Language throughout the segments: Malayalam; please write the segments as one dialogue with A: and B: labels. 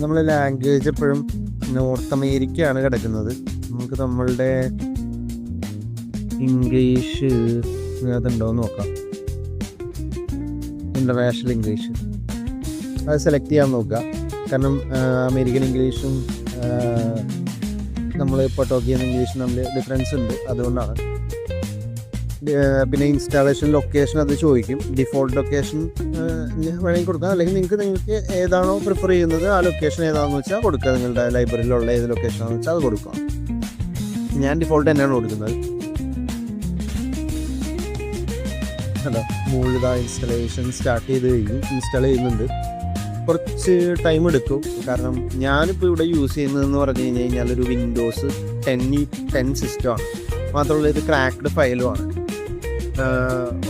A: നമ്മളെ ലാംഗ്വേജ് എപ്പോഴും നോർത്ത് അമേരിക്കയാണ് കിടക്കുന്നത്. നമുക്ക് നമ്മളുടെ ഇംഗ്ലീഷ് അതുണ്ടോയെന്ന് നോക്കാം. ഇൻ്റർനാഷണൽ ഇംഗ്ലീഷ് അത് സെലക്ട് ചെയ്യാൻ നോക്കുക. കാരണം അമേരിക്കൻ ഇംഗ്ലീഷും നമ്മൾ ഇപ്പോൾ ടോക്ക് ചെയ്യുന്ന ഇംഗ്ലീഷും തമ്മിൽ ഡിഫറൻസ് ഉണ്ട്, അതുകൊണ്ടാണ്. പിന്നെ ഇൻസ്റ്റാളേഷൻ ലൊക്കേഷൻ അത് ചോദിക്കും. ഡിഫോൾട്ട് ലൊക്കേഷൻ വേണമെങ്കിൽ കൊടുക്കാം, അല്ലെങ്കിൽ നിങ്ങൾക്ക് ഏതാണോ പ്രിഫർ ചെയ്യുന്നത് ആ ലൊക്കേഷൻ ഏതാണെന്ന് വെച്ചാൽ കൊടുക്കുക. നിങ്ങളുടെ ലൈബ്രറിയിലുള്ള ഏത് ലൊക്കേഷനാണെന്ന് വെച്ചാൽ അത് കൊടുക്കുക. ഞാൻ ഡിഫോൾട്ട് തന്നെയാണ് കൊടുക്കുന്നത്. ഹലോ, മുകളിൽ ഇൻസ്റ്റാളേഷൻ സ്റ്റാർട്ട് ചെയ്ത് കഴിഞ്ഞു. ഇൻസ്റ്റാൾ ചെയ്യുന്നുണ്ട്. കുറച്ച് ടൈം എടുക്കും. കാരണം ഞാനിപ്പോൾ ഇവിടെ യൂസ് ചെയ്യുന്നതെന്ന് പറഞ്ഞു കഴിഞ്ഞാൽ ഒരു വിൻഡോസ് 10 സിസ്റ്റമാണ്. മാത്രമല്ല ഇത് ക്രാക്ക്ഡ് ഫയലുമാണ്.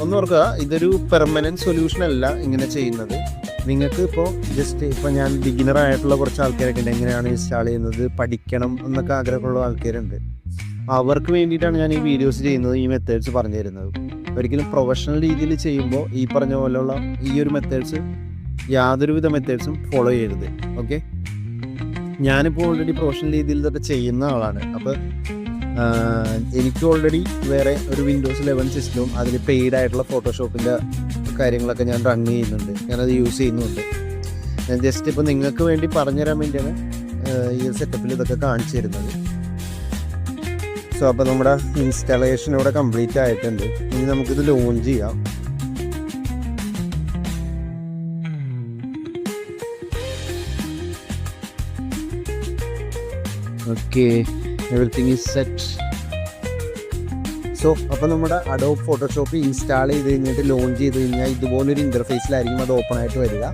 A: ഒന്ന് ഓർക്കുക, ഇതൊരു പെർമനൻറ്റ് സൊല്യൂഷൻ അല്ല ഇങ്ങനെ ചെയ്യുന്നത്. നിങ്ങൾക്ക് ഇപ്പോൾ ഞാൻ ബിഗിനർ ആയിട്ടുള്ള കുറച്ച് ആൾക്കാരൊക്കെ ഉണ്ട്, എങ്ങനെയാണ് ഇൻസ്റ്റാൾ ചെയ്യുന്നത് പഠിക്കണം എന്നൊക്കെ ആഗ്രഹമുള്ള ആൾക്കാരുണ്ട്. അവർക്ക് വേണ്ടിയിട്ടാണ് ഞാൻ ഈ വീഡിയോസ് ചെയ്യുന്നത്, ഈ മെത്തേഡ്സ് പറഞ്ഞു തരുന്നത്. ഒരിക്കലും പ്രൊഫഷണൽ രീതിയിൽ ചെയ്യുമ്പോൾ ഈ പറഞ്ഞ പോലെയുള്ള ഈ ഒരു മെത്തേഡ്സ് യാതൊരുവിധ മെത്തേഡ്സും ഫോളോ ചെയ്യരുത്. ഓക്കെ, ഞാനിപ്പോൾ ഓൾറെഡി പ്രൊഫഷണൽ രീതിയിൽ ഇതൊക്കെ ചെയ്യുന്ന ആളാണ്. അപ്പോൾ എനിക്ക് ഓൾറെഡി വേറെ ഒരു വിൻഡോസ് 11 സിസ്റ്റവും അതിൽ പെയ്ഡ് ആയിട്ടുള്ള ഫോട്ടോഷോപ്പിൻ്റെ കാര്യങ്ങളൊക്കെ ഞാൻ റൺ ചെയ്യുന്നുണ്ട്, ഞാനത് യൂസ് ചെയ്യുന്നുണ്ട്. ഞാൻ ജസ്റ്റ് ഇപ്പോൾ നിങ്ങൾക്ക് വേണ്ടി പറഞ്ഞുതരാൻ വേണ്ടിയാണ് ഈ സെറ്റപ്പിൽ ഇതൊക്കെ കാണിച്ചു തരുന്നത്. സോ അപ്പോൾ നമ്മുടെ ഇൻസ്റ്റാളേഷൻ ഇവിടെ കംപ്ലീറ്റ് ആയിട്ടുണ്ട്. ഇനി നമുക്കിത് ലോഞ്ച് ചെയ്യാം. Okay, everything is set. So അപ്പോൾ നമ്മുടെ അഡോബ് ഫോട്ടോഷോപ്പ് ഇൻസ്റ്റാൾ ചെയ്ത് കഴിഞ്ഞിട്ട് ലോഞ്ച് ചെയ്ത് കഴിഞ്ഞാൽ ഇതുപോലൊരു ഇൻ്റർഫേസിലായിരിക്കും അത് ഓപ്പൺ ആയിട്ട് വരിക.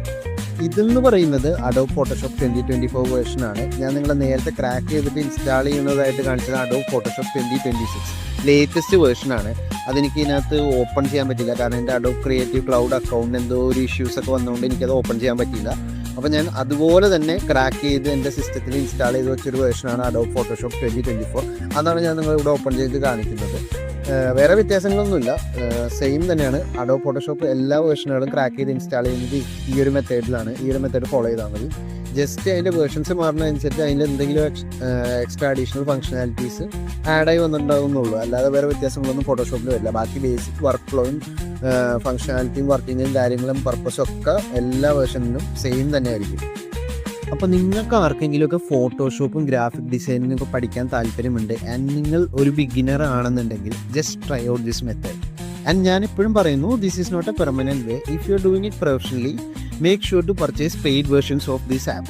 A: ഇതെന്ന് പറയുന്നത് അഡോബ് ഫോട്ടോഷോപ്പ് 2024 വേർഷനാണ്. ഞാൻ നിങ്ങളെ നേരത്തെ ക്രാക്ക് ചെയ്തിട്ട് ഇൻസ്റ്റാൾ ചെയ്യുന്നതായിട്ട് കാണിച്ചത് അഡോബ് ഫോട്ടോഷോപ്പ് 2026 ലേറ്റസ്റ്റ് വേർഷനാണ്. അതെനിക്ക് ഇതിനകത്ത് ഓപ്പൺ ചെയ്യാൻ പറ്റില്ല, കാരണം എൻ്റെ അഡോബ് ക്രിയേറ്റീവ് ക്ലൗഡ് അക്കൗണ്ട് എന്തോ ഒരു ഇഷ്യൂസൊക്കെ വന്നുകൊണ്ട് എനിക്കത് ഓപ്പൺ ചെയ്യാൻ പറ്റില്ല. അപ്പോൾ ഞാൻ അതുപോലെ തന്നെ ക്രാക്ക് ചെയ്ത് എൻ്റെ സിസ്റ്റത്തിൽ ഇൻസ്റ്റാൾ ചെയ്ത് വെച്ചൊരു വേർഷനാണ് അഡോബ് ഫോട്ടോഷോപ്പ് 2024. അതാണ് ഞാൻ നിങ്ങളിവിടെ ഓപ്പൺ ചെയ്ത് കാണിക്കുന്നത്. വേറെ വ്യത്യാസങ്ങളൊന്നുമില്ല, സെയിം തന്നെയാണ്. അഡോബ് ഫോട്ടോഷോപ്പ് എല്ലാ വേർഷനുകളും ക്രാക്ക് ചെയ്ത് ഇൻസ്റ്റാൾ ചെയ്യുന്നത് ഈ ഒരു മെത്തേഡിലാണ്. ഈ ഒരു മെത്തേഡ് ഫോളോ ചെയ്താൽ മതി. ജസ്റ്റ് അതിൻ്റെ വേർഷൻസ് മാറുന്നതനുസരിച്ച് അതിൻ്റെ എന്തെങ്കിലും എക്സ്ട്രാ അഡീഷണൽ ഫംഗ്ഷനാലിറ്റീസ് ആഡായി വന്നിട്ടുണ്ടാകുന്നുള്ളൂ. അല്ലാതെ വേറെ വ്യത്യാസങ്ങളൊന്നും ഫോട്ടോഷോപ്പിൽ വരില്ല. ബാക്കി ബേസിക് വർക്ക് ഫ്ലോയും ഫംഗ്ഷനാലിറ്റിയും വർക്കിങ്ങും കാര്യങ്ങളും പർപ്പസും ഒക്കെ എല്ലാ വേർഷനിലും സെയിം തന്നെ ആയിരിക്കും. അപ്പോൾ നിങ്ങൾക്ക് ആർക്കെങ്കിലുമൊക്കെ ഫോട്ടോഷോപ്പും ഗ്രാഫിക് ഡിസൈനിങ്ങും ഒക്കെ പഠിക്കാൻ താല്പര്യമുണ്ട് ആൻഡ് നിങ്ങൾ ഒരു ബിഗിനർ ആണെന്നുണ്ടെങ്കിൽ just try out this method. And ഞാൻ എപ്പോഴും പറയുന്നു, this is not a permanent way. If you are doing it professionally, make sure to purchase paid versions of these apps.